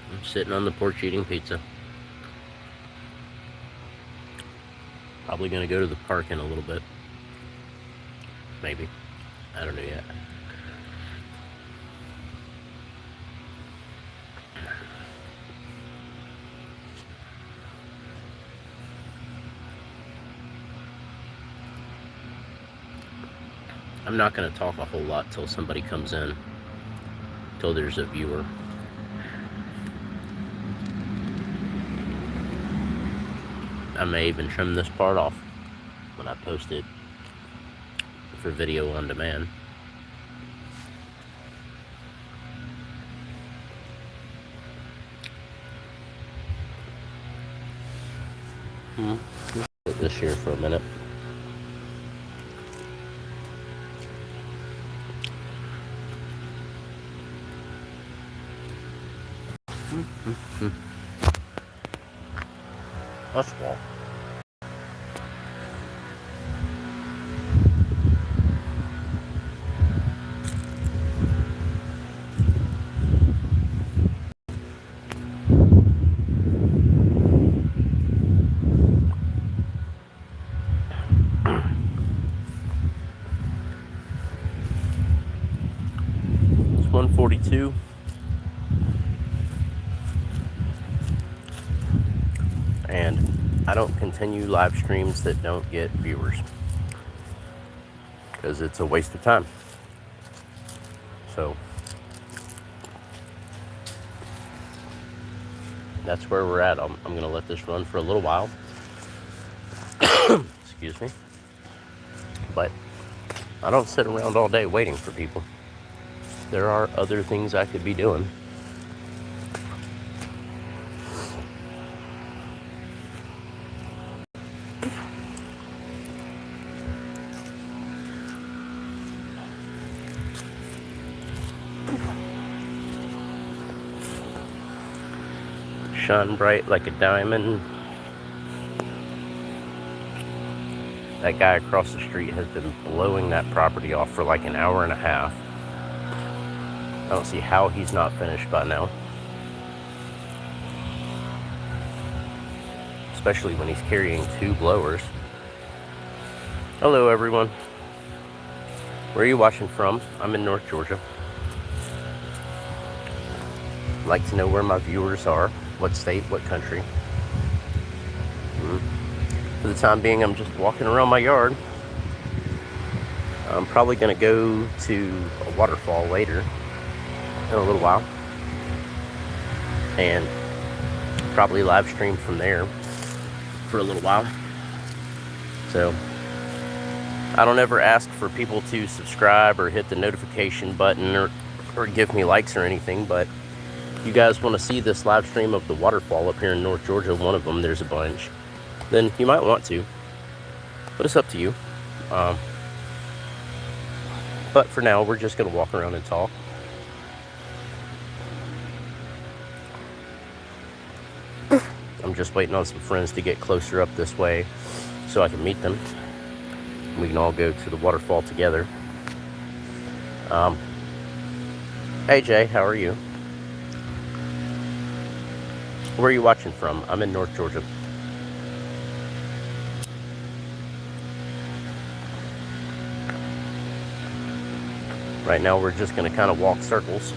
I'm sitting on the porch eating pizza. Probably gonna go to the park in a little bit. Maybe. I don't know yet. I'm not gonna talk a whole lot till somebody comes in. Till there's a viewer. I may even trim this part off when I post it for video on demand. Put this here for a minute. That's wall. It's 1:42. And I don't continue live streams that don't get viewers, because it's a waste of time. So that's where we're at. I'm going to let this run for a little while. Excuse me. But I don't sit around all day waiting for people. There are other things I could be doing. Shine bright like a diamond. That guy across the street has been blowing that property off for like an hour and a half. I don't see how he's not finished by now. Especially when he's carrying 2 blowers. Hello everyone. Where are you watching from? I'm in North Georgia. I'd like to know where my viewers are. What state, what country. For the time being, I'm just walking around my yard. I'm probably going to go to a waterfall later in a little while. And probably live stream from there for a little while. So I don't ever ask for people to subscribe or hit the notification button or give me likes or anything, but if you guys want to see this live stream of the waterfall up here in North Georgia, one of them, there's a bunch, then you might want to, but it's up to you. But for now, we're just going to walk around and talk. I'm just waiting on some friends to get closer up this way so I can meet them. We can all go to the waterfall together. Hey Jay, how are you? Where are you watching from? I'm in North Georgia. Right now we're just going to kind of walk circles,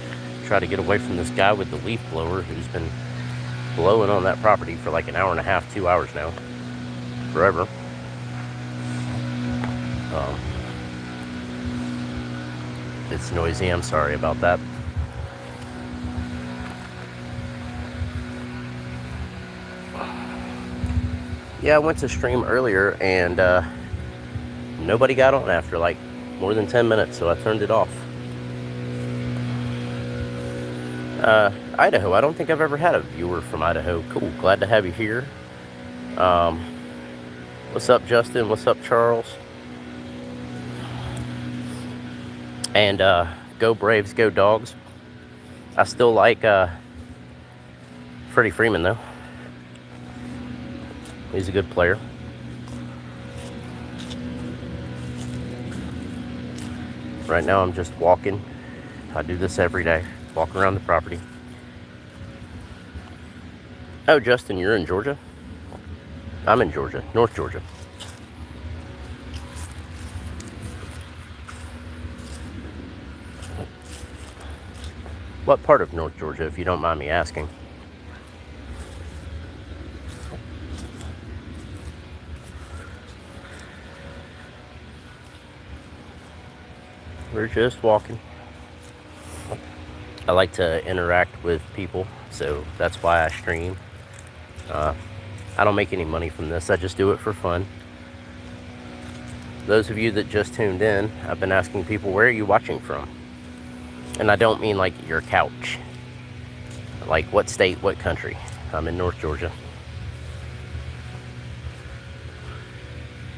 try to get away from this guy with the leaf blower who's been blowing on that property for like an hour and a half, 2 hours now. Forever. It's noisy, I'm sorry about that. Yeah, I went to stream earlier and nobody got on after like more than 10 minutes, so I turned it off. Idaho, I don't think I've ever had a viewer from Idaho. Cool, glad to have you here. What's up, Justin? What's up, Charles? And go Braves, go Dogs. I still like Freddie Freeman, though. He's a good player. Right now I'm just walking. I do this every day. Walk around the property. Oh, Justin, you're in Georgia? I'm in Georgia, North Georgia. What part of North Georgia, if you don't mind me asking? We're just walking. I like to interact with people, so that's why I stream. I don't make any money from this, I just do it for fun. Those of you that just tuned in, I've been asking people, where are you watching from? And I don't mean like your couch. Like what state, what country? I'm in North Georgia.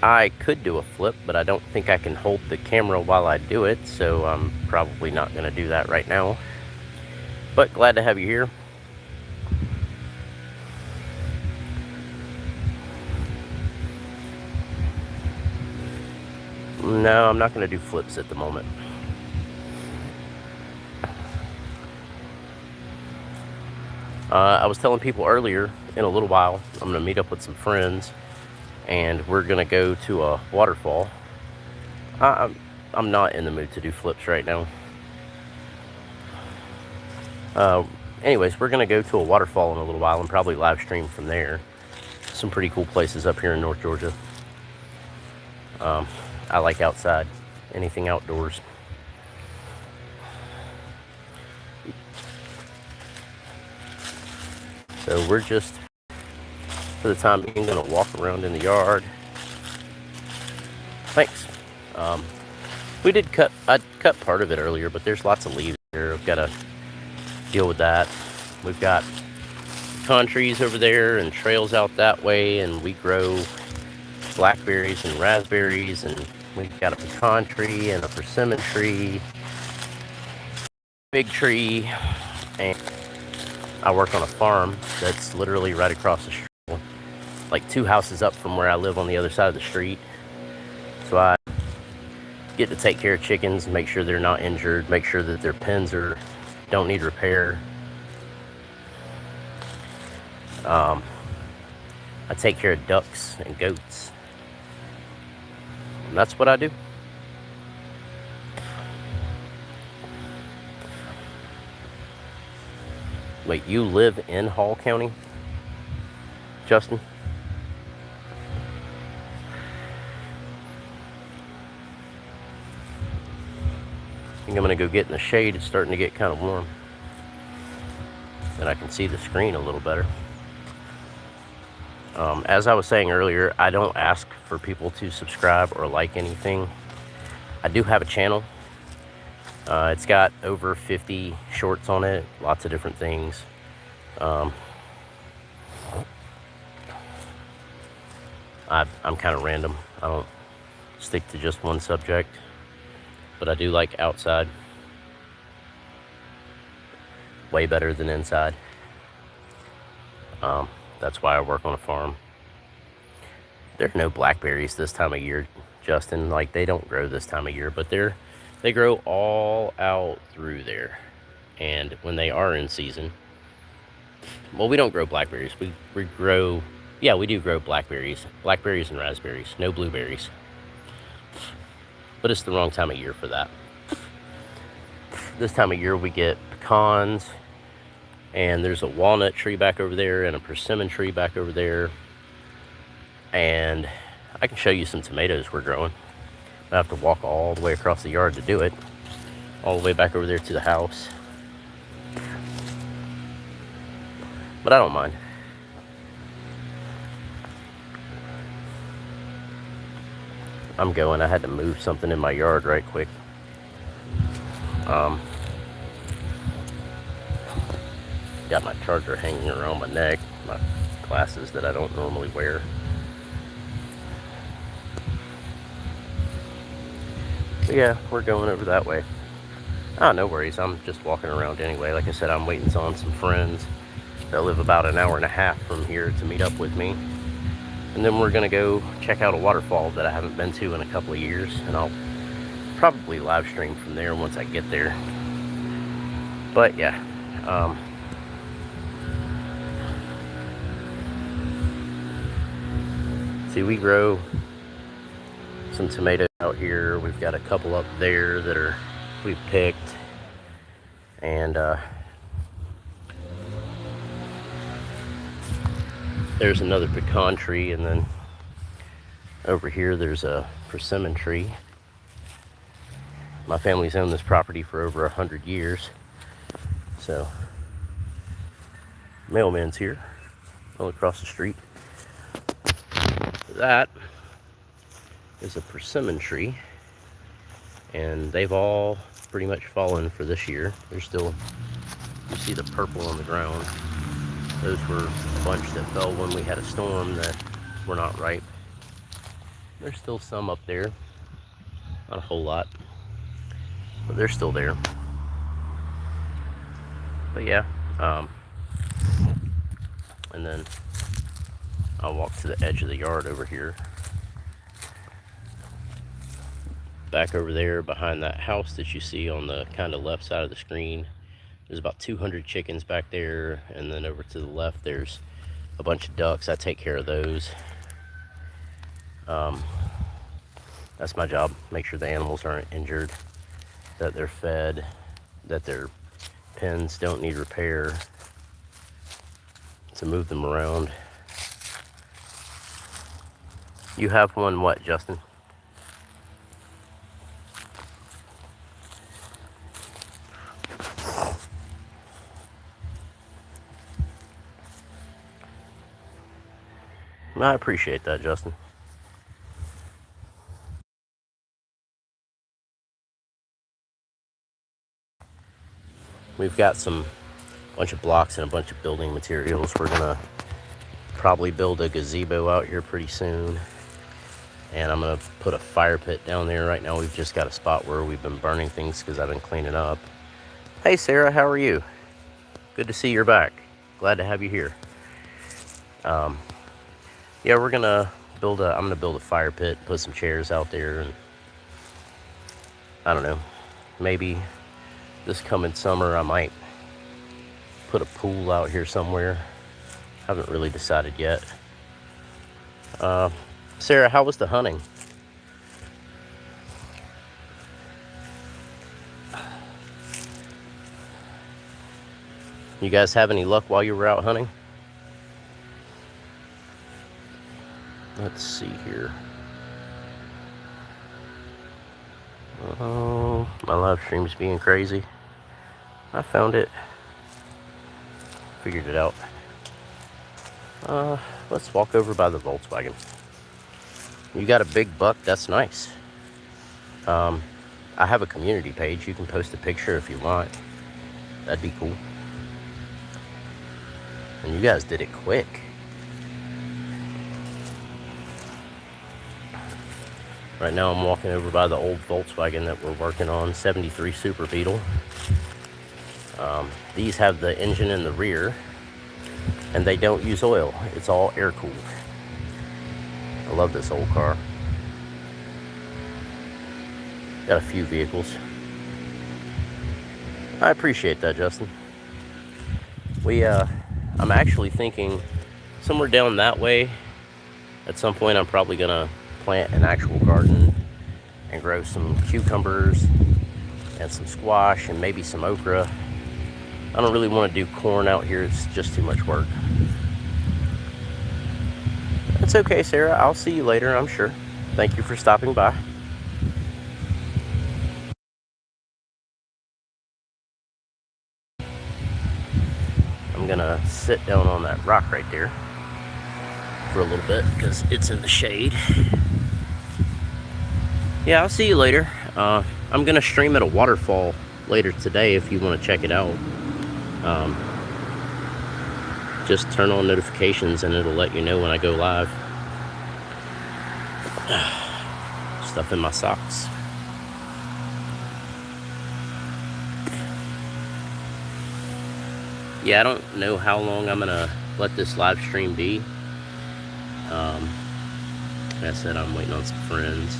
I could do a flip, but I don't think I can hold the camera while I do it, so I'm probably not going to do that right now. But glad to have you here. No, I'm not going to do flips at the moment. I was telling people earlier, in a little while, I'm going to meet up with some friends, and we're going to go to a waterfall. I'm not in the mood to do flips right now. Anyways, we're going to go to a waterfall in a little while and probably live stream from there. Some pretty cool places up here in North Georgia. I like outside, anything outdoors. So we're just, for the time being, going to walk around in the yard. Thanks. I cut part of it earlier, but there's lots of leaves there. I've got to deal with that. We've got pecan trees over there and trails out that way, and we grow blackberries and raspberries, and we've got a pecan tree and a persimmon tree, big tree, and I work on a farm that's literally right across the street, like 2 houses up from where I live on the other side of the street. So I get to take care of chickens, make sure they're not injured, make sure that their pens don't need repair. I take care of ducks and goats. And that's what I do. Wait, you live in Hall County, Justin? I think I'm gonna go get in the shade. It's starting to get kind of warm, and I can see the screen a little better. As I was saying earlier, I don't ask for people to subscribe or like anything. I do have a channel. It's got over 50 shorts on it, lots of different things. I'm kind of random. I don't stick to just one subject, but I do like outside. Way better than inside. That's why I work on a farm. There's no blackberries this time of year, Justin. Like, they don't grow this time of year, but they grow all out through there. And when they are in season, well, we don't grow blackberries. We grow, yeah, we do grow blackberries and raspberries, no blueberries. But it's the wrong time of year for that. This time of year we get pecans, and there's a walnut tree back over there and a persimmon tree back over there. And I can show you some tomatoes we're growing. I have to walk all the way across the yard to do it. All the way back over there to the house. But I don't mind. I'm going. I had to move something in my yard right quick. Got my charger hanging around my neck, my glasses that I don't normally wear. But yeah, we're going over that way. No worries. I'm just walking around anyway. Like I said, I'm waiting on some friends that live about an hour and a half from here to meet up with me. And then we're going to go check out a waterfall that I haven't been to in a couple of years. And I'll probably live stream from there once I get there. But yeah, See, we grow some tomatoes out here. We've got a couple up there that we've picked, and there's another pecan tree, and then over here there's a persimmon tree. My family's owned this property for over 100 years, so mailman's here, all across the street. That is a persimmon tree, and they've all pretty much fallen for this year. There's still, you see the purple on the ground. Those were a bunch that fell when we had a storm that were not ripe. There's still some up there, not a whole lot, but they're still there. But yeah, and then I'll walk to the edge of the yard over here. Back over there behind that house that you see on the kind of left side of the screen, there's about 200 chickens back there, and then over to the left there's a bunch of ducks. I take care of those. That's my job, make sure the animals aren't injured, that they're fed, that their pens don't need repair, to move them around. You have one what, Justin? I appreciate that, Justin. We've got bunch of blocks and a bunch of building materials. We're gonna probably build a gazebo out here pretty soon, and I'm gonna put a fire pit down there. Right now we've just got a spot where we've been burning things because I've been cleaning up. Hey Sarah, how are you? Good to see you're back. Glad to have you here. Yeah, I'm gonna build a fire pit, put some chairs out there, and I don't know, maybe this coming summer I might put a pool out here somewhere. Haven't really decided yet. Sarah, how was the hunting? You guys have any luck while you were out hunting? Let's see here. Oh, my live stream's being crazy. I found it. Figured it out. Let's walk over by the Volkswagen. You got a big buck, that's nice. I have a community page. You can post a picture if you want. That'd be cool. And you guys did it quick. Right now I'm walking over by the old Volkswagen that we're working on, 73 Super Beetle. These have the engine in the rear, and they don't use oil. It's all air-cooled. I love this old car. Got a few vehicles. I appreciate that, Justin. I'm actually thinking somewhere down that way, at some point I'm probably gonna plant an actual garden and grow some cucumbers and some squash and maybe some okra. I don't really want to do corn out here. It's just too much work. It's okay, Sarah. I'll see you later, I'm sure. Thank you for stopping by. I'm gonna sit down on that rock right there for a little bit because it's in the shade. Yeah, I'll see you later. I'm gonna stream at a waterfall later today if you want to check it out. Just turn on notifications and it'll let you know when I go live. Stuff in my socks. Yeah, I don't know how long I'm gonna let this live stream be. Like I said, I'm waiting on some friends.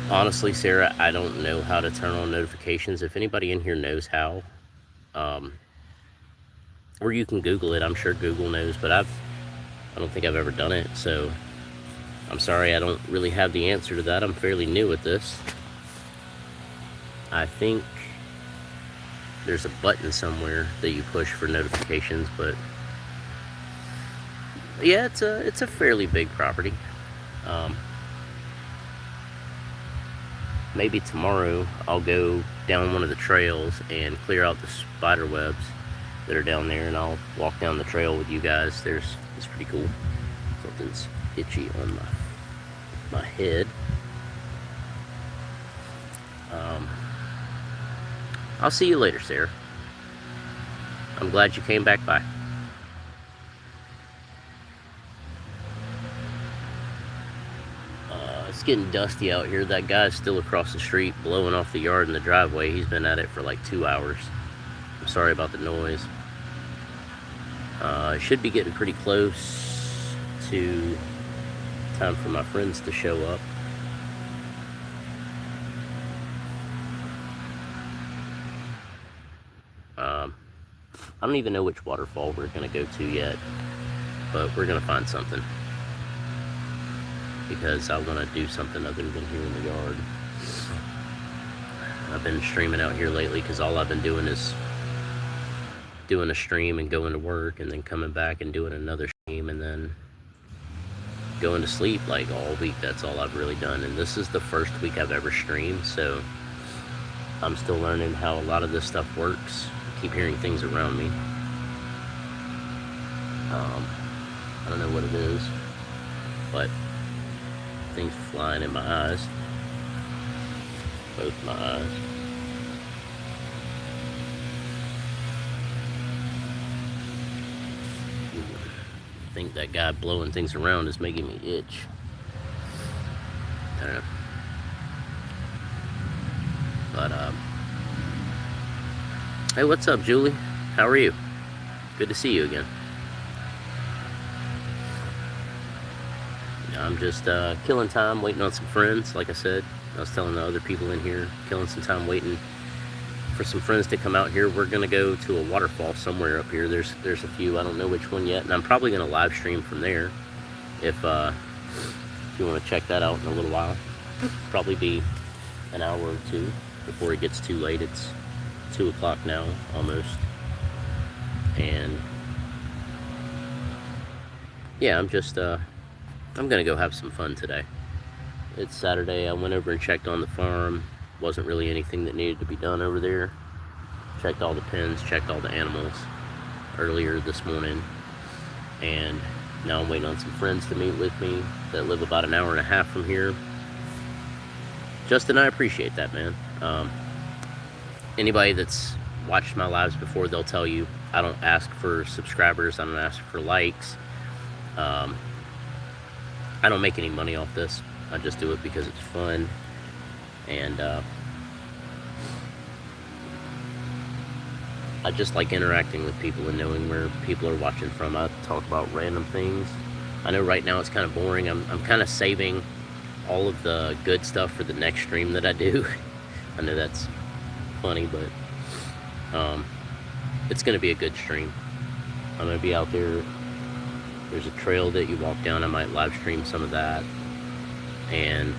Honestly, Sarah, I don't know how to turn on notifications. If anybody in here knows how, or you can Google it. I'm sure Google knows, but I don't think I've ever done it, so I'm sorry I don't really have the answer to that. I'm fairly new at this. I think there's a button somewhere that you push for notifications, but yeah, it's a fairly big property. Maybe tomorrow I'll go down one of the trails and clear out the spider webs that are down there, and I'll walk down the trail with you guys. It's pretty cool. Something's itchy on my head. I'll see you later, Sarah. I'm glad you came back by. It's getting dusty out here. That guy's still across the street blowing off the yard in the driveway. He's been at it for like 2 hours. I'm sorry about the noise. It should be getting pretty close to time for my friends to show up. I don't even know which waterfall we're going to go to yet, but we're going to find something, because I want to do something other than here in the yard. I've been streaming out here lately because all I've been doing is doing a stream and going to work, and then coming back and doing another stream, and then going to sleep like all week. That's all I've really done, and this is the first week I've ever streamed, so I'm still learning how a lot of this stuff works. I keep hearing things around me. I don't know what it is, but things flying in my eyes. Both my eyes. I think that guy blowing things around is making me itch. I don't know. But, hey, what's up, Julie? How are you? Good to see you again. I'm just killing time, waiting on some friends. Like I said, I was telling the other people in here, killing some time waiting for some friends to come out here. We're gonna go to a waterfall somewhere up here. There's a few, I don't know which one yet, and I'm probably gonna live stream from there if you want to check that out in a little while. Probably be an hour or two before it gets too late. It's 2 o'clock now, almost, and yeah, I'm gonna go have some fun today. It's Saturday. I went over and checked on the farm. Wasn't really anything that needed to be done over there. Checked all the pens, checked all the animals earlier this morning, and now I'm waiting on some friends to meet with me that live about an hour and a half from here. Justin, I appreciate that, man. Anybody that's watched my lives before, they'll tell you I don't ask for subscribers, I don't ask for likes. I don't make any money off this. I just do it because it's fun, and I just like interacting with people and knowing where people are watching from. I talk about random things. I know right now it's kind of boring. I'm kind of saving all of the good stuff for the next stream that I do. I know that's funny, but it's going to be a good stream. I'm going to be out there. There's a trail that you walk down. I might live stream some of that. And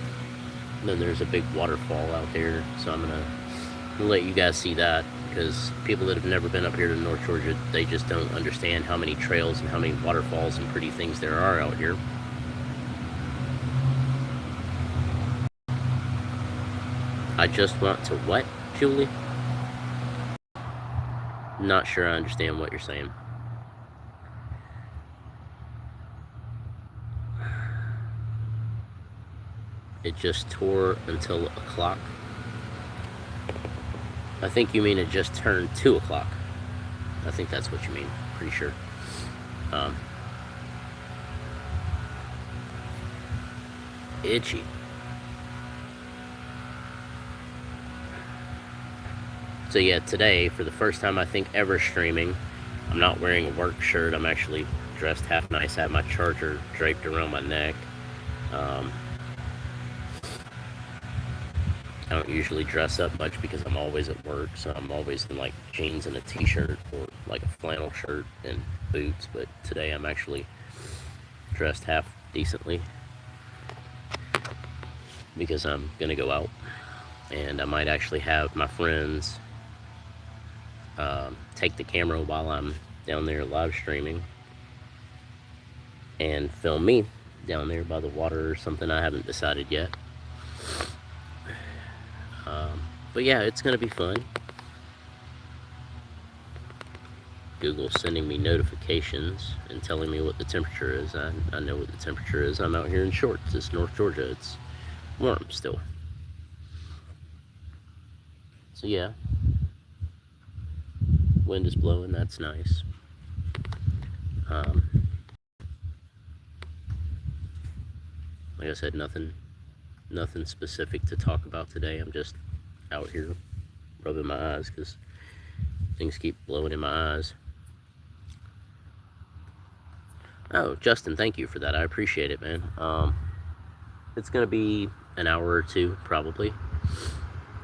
then there's a big waterfall out there. So I'm going to let you guys see that, because people that have never been up here to North Georgia, they just don't understand how many trails and how many waterfalls and pretty things there are out here. I just want to what, Julie? Not sure I understand what you're saying. It just tore until o'clock. I think you mean it just turned 2 o'clock. I think that's what you mean, pretty sure. Itchy. So yeah, today, for the first time I think ever streaming, I'm not wearing a work shirt. I'm actually dressed half nice. I have my charger draped around my neck. I don't usually dress up much because I'm always at work, so I'm always in like jeans and a t-shirt or like a flannel shirt and boots, but today I'm actually dressed half decently because I'm gonna go out, and I might actually have my friends take the camera while I'm down there live streaming and film me down there by the water or something. I haven't decided yet. But yeah, it's gonna be fun. Google's sending me notifications and telling me what the temperature is. I know what the temperature is. I'm out here in shorts. It's North Georgia. It's warm still. So yeah, wind is blowing. That's nice. Like I said, nothing specific to talk about today. I'm just out here rubbing my eyes because things keep blowing in my eyes. Oh, Justin, thank you for that. I appreciate it, man. It's gonna be an hour or two probably,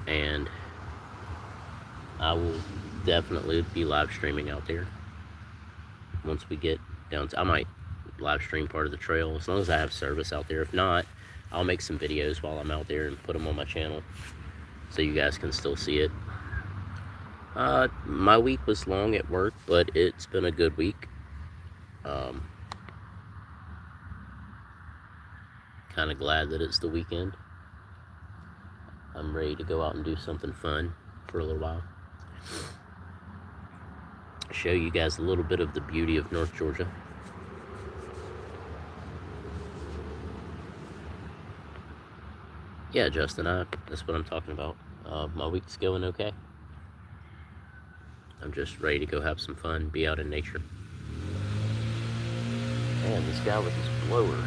and I will definitely be live streaming out there once we get down to, I might live stream part of the trail as long as I have service out there. If not, I'll make some videos while I'm out there and put them on my channel so you guys can still see it. My week was long at work, but it's been a good week. Kind of glad that it's the weekend. I'm ready to go out and do something fun for a little while. Show you guys a little bit of the beauty of North Georgia. Yeah, Justin, that's what I'm talking about. My week's going okay. I'm just ready to go have some fun, be out in nature. Man, this guy with his blower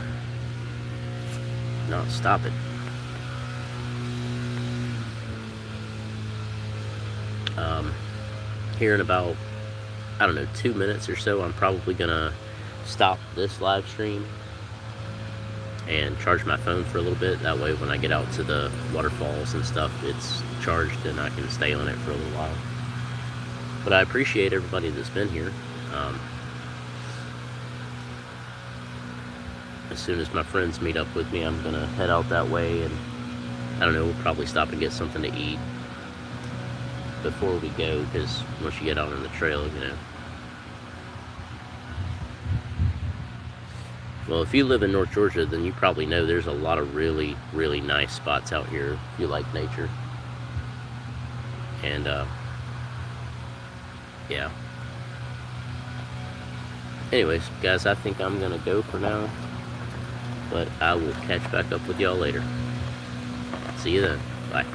not stopping. Here in about, I don't know, 2 minutes or so, I'm probably gonna stop this live stream and charge my phone for a little bit. That way when I get out to the waterfalls and stuff, it's charged and I can stay on it for a little while. But I appreciate everybody that's been here. As soon as my friends meet up with me, I'm gonna head out that way, and I don't know, we'll probably stop and get something to eat before we go, because once you get out on the trail, you know. Well, if you live in North Georgia, then you probably know there's a lot of really, really nice spots out here if you like nature. And, yeah. Anyways, guys, I think I'm gonna go for now, but I will catch back up with y'all later. See you then. Bye.